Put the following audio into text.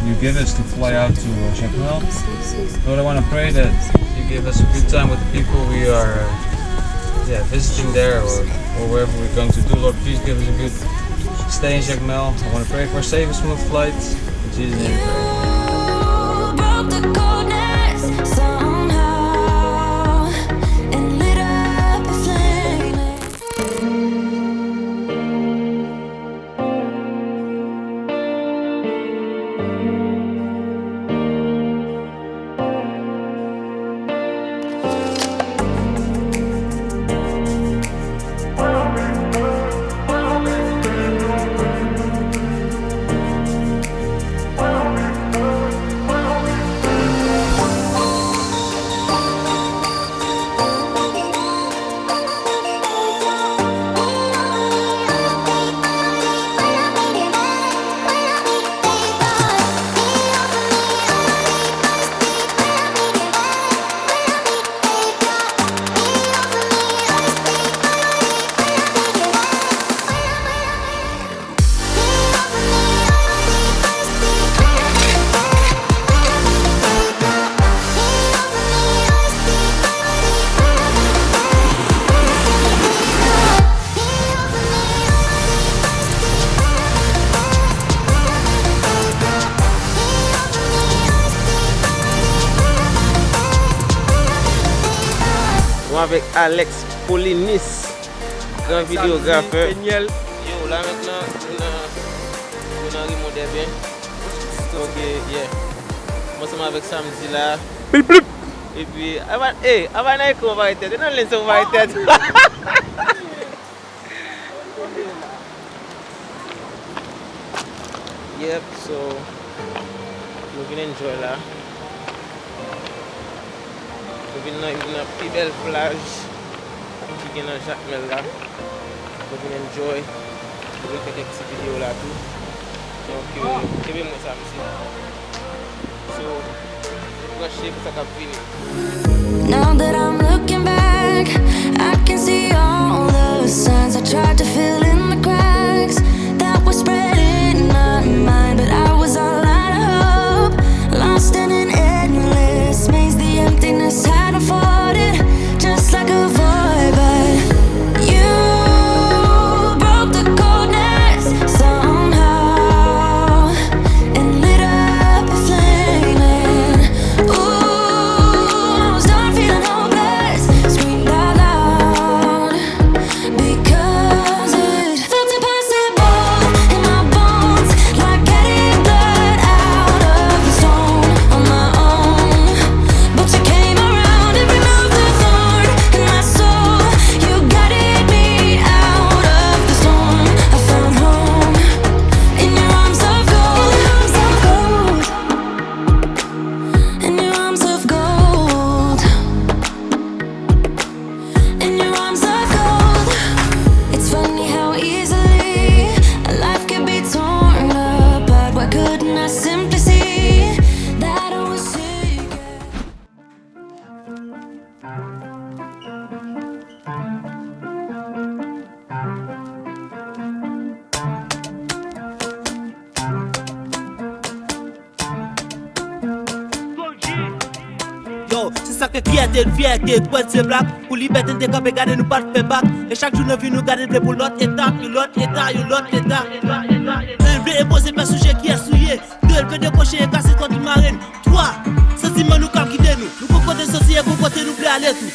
you give us to fly out to Jacmel. Lord, I want to pray that you give us a good time with the people we are visiting there or wherever we're going to do. Lord, please give us a good stay in Jacmel. I want to pray for a safe and smooth flight. In Jesus' name we pray. Avec Alex Polinis, grand videograf. Yo, là maintenant, on a remodé bien. Ok, yeah. Moi, c'est avec Samdi là. Et puis, avant qu'on va arrêter, non, laissez on va arrêter. Yep, so, nous venons enjoy là. Nous venons une plus belle plage qui est dans Jacmel là. Nous venons enjoy. Nous venons faire quelques petites vidéos là tout. Donc, c'est bien moi ça aussi. So, branchez pour ça qu'a fini. Now that I'm looking back, I can see all the signs I tried to fill in the cracks that were spread in my mind, but I was all out of hope, lost in an endless maze. The emptiness had unfolded just like a void, but you broke the coldness somehow and lit up a flame. And ooh, I was done feeling hopeless, screamed out loud because it felt impossible in my bones, like getting blood out of the stone on my own. But you came around and removed the thorn in my soul. You guided me out of the storm. I found home in your arms of gold, in your arms of gold, in your arms of gold. It's funny how easily a life can be torn apart. Why couldn't I simply see that I was sick? Yo, c'est ça que fierté, quoi c'est black. Pour liberté de camper, garder nous pas de faire back. Et chaque jour nous vient nous garder pour l'autre état, l'autre état. Un veut imposer pas sujet qui est souillé. Deux veut décocher et casser contre une marine. Trois, sentiment nous comme quitter nous. Nous pour côté social, pour côté nous plaît aller tout.